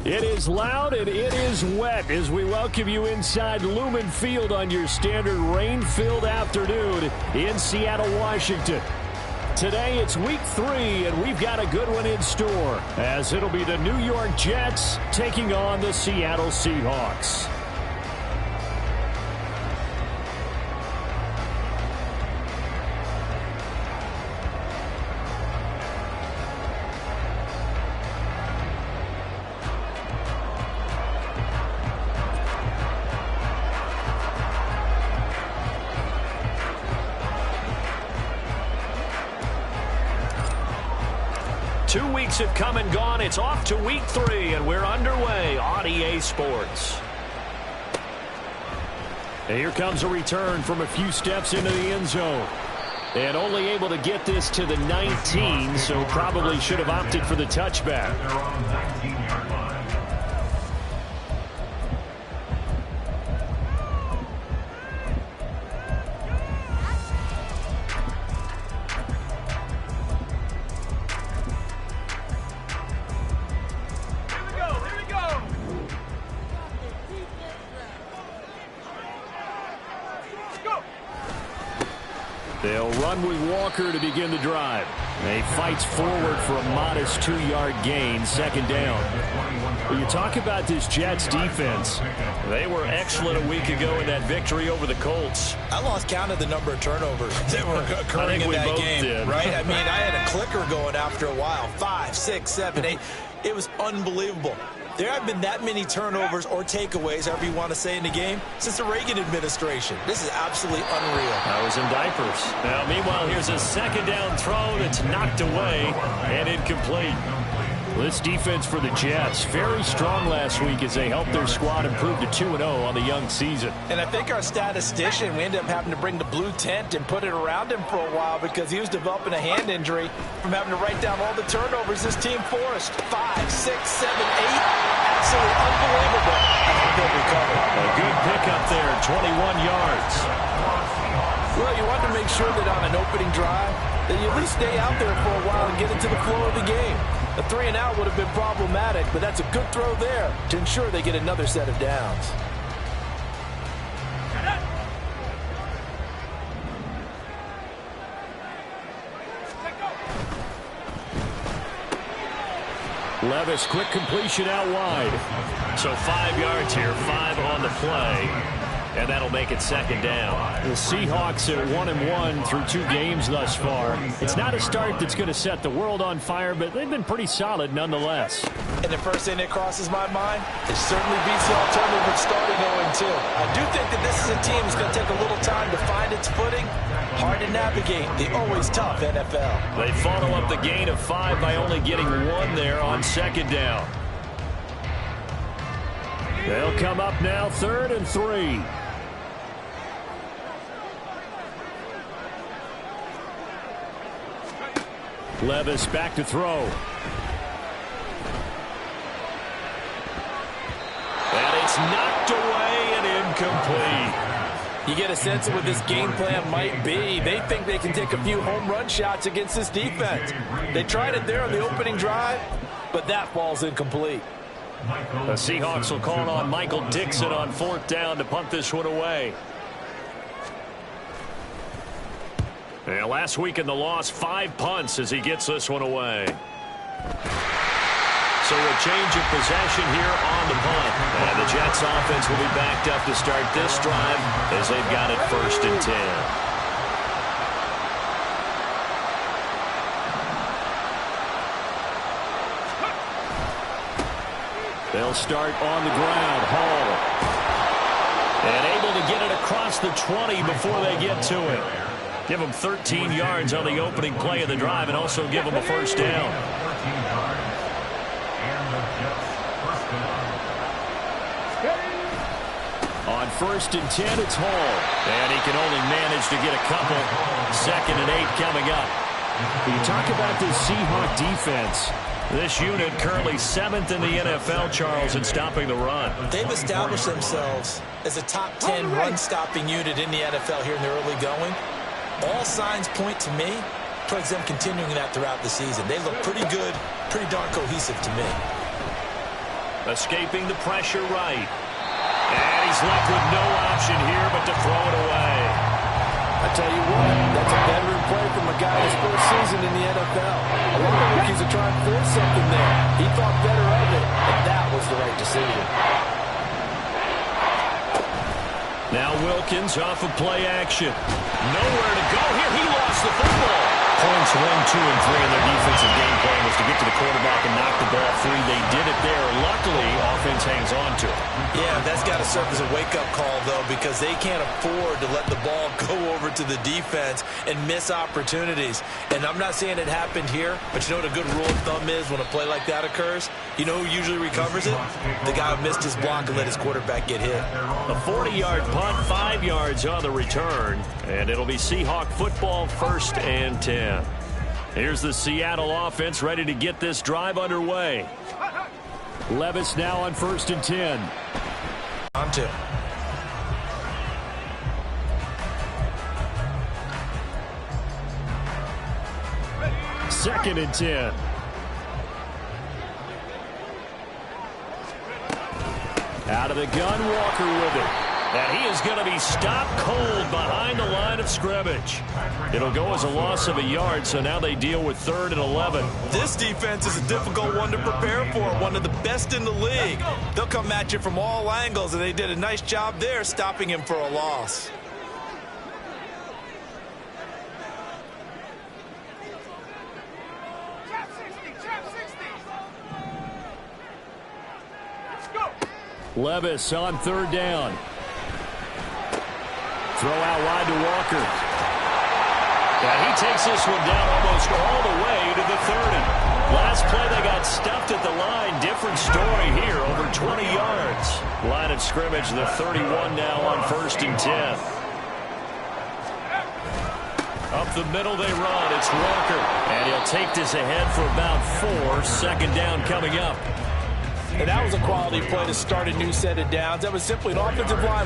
It is loud and it is wet as we welcome you inside Lumen Field on your standard rain-filled afternoon in Seattle, Washington. Today it's week 3 and we've got a good one in store as it'll be the New York Jets taking on the Seattle Seahawks. Two weeks have come and gone. It's off to week 3, and we're underway on EA Sports. And here comes a return from a few steps into the end zone. And only able to get this to the 19, so probably should have opted for the touchback. They're on the 19-yard line. They'll run with Walker to begin the drive. He fights forward for a modest 2-yard gain, second down. When you talk about this Jets defense, they were excellent a week ago in that victory over the Colts. I lost count of the number of turnovers that were occurring in that game. Did. Right? I mean, I had a clicker going after a while. 5, 6, 7, 8. It was unbelievable. There have been that many turnovers or takeaways, however you want to say, in the game since the Reagan administration. This is absolutely unreal. I was in diapers. Now, meanwhile, here's a second down throw that's knocked away and incomplete. This defense for the Jets, very strong last week as they helped their squad improve to 2-0 on the young season. And I think our statistician, we ended up having to bring the blue tent and put it around him for a while because he was developing a hand injury from having to write down all the turnovers this team forced. 5, 6, 7, 8. Absolutely unbelievable. I think they'll recover. A good pickup there, 21 yards. Well, you want to make sure that on an opening drive that you at least stay out there for a while and get into the flow of the game. A 3-and-out would have been problematic, but that's a good throw there to ensure they get another set of downs. Levis, quick completion out wide. So 5 yards here, 5 on the play. And that'll make it second down. The Seahawks at 1-1 through 2 games thus far. It's not a start that's going to set the world on fire, but they've been pretty solid nonetheless. And the first thing that crosses my mind, it certainly beats the alternative of starting 0-2. I do think that this is a team that's going to take a little time to find its footing. Hard to navigate the always tough NFL. They follow up the gain of 5 by only getting 1 there on second down. They'll come up now 3rd and 3. Levis back to throw. And it's knocked away and incomplete. You get a sense of what this game plan might be. They think they can take a few home run shots against this defense. They tried it there on the opening drive, but that falls incomplete. The Seahawks will call on Michael Dixon on 4th down to punt this one away. Yeah, last week in the loss, 5 punts as he gets this one away. So a change of possession here on the punt. And the Jets offense will be backed up to start this drive as they've got it 1st and 10. They'll start on the ground. Hall. And able to get it across the 20 before they get to it. Give them 13 yards on the opening play of the drive and also give them a first down. On 1st and 10, it's Hall. And he can only manage to get a couple. 2nd and 8 coming up. When you talk about this Seahawk defense, this unit currently 7th in the NFL, Charles, in stopping the run. They've established themselves as a top 10 run-stopping unit in the NFL here in the early going. All signs point to me towards them continuing that throughout the season. They look pretty good, pretty darn cohesive to me. escaping the pressure right. And he's left with no option here but to throw it away. I tell you what, that's a veteran play from a guy his first season in the NFL. A lot of rookies are trying to force something there. He thought better of it, and that was the right decision. Now Wilkins off of play action. Nowhere to go here. He lost the football. Points 1, 2, and 3 in their defensive game plan was to get to the quarterback and knock the ball free. They did it there. Luckily, offense hangs on to it. Yeah, that's got to serve as a wake-up call, though, because they can't afford to let the ball go over to the defense and miss opportunities. And I'm not saying it happened here, but you know what a good rule of thumb is when a play like that occurs? You know who usually recovers it? The guy who missed his block and let his quarterback get hit. A 40-yard punt, 5 yards on the return, and it'll be Seahawk football, 1st and 10. Here's the Seattle offense ready to get this drive underway. Levis now on 1st and 10. On to. Second and 10. Out of the gun, Walker with it. And he is going to be stopped cold behind the line of scrimmage. It'll go as a loss of a yard, so now they deal with 3rd and 11. This defense is a difficult one to prepare for, one of the best in the league. They'll come at you from all angles, and they did a nice job there stopping him for a loss. Levis on 3rd down. Throw out wide to Walker. And he takes this one down almost all the way to the 30. Last play they got stuffed at the line. Different story here, over 20 yards. Line of scrimmage, the 31 now on 1st and 10. Up the middle they run. It's Walker. And he'll take this ahead for about 4. 2nd down coming up. And that was a quality play to start a new set of downs. That was simply an offensive line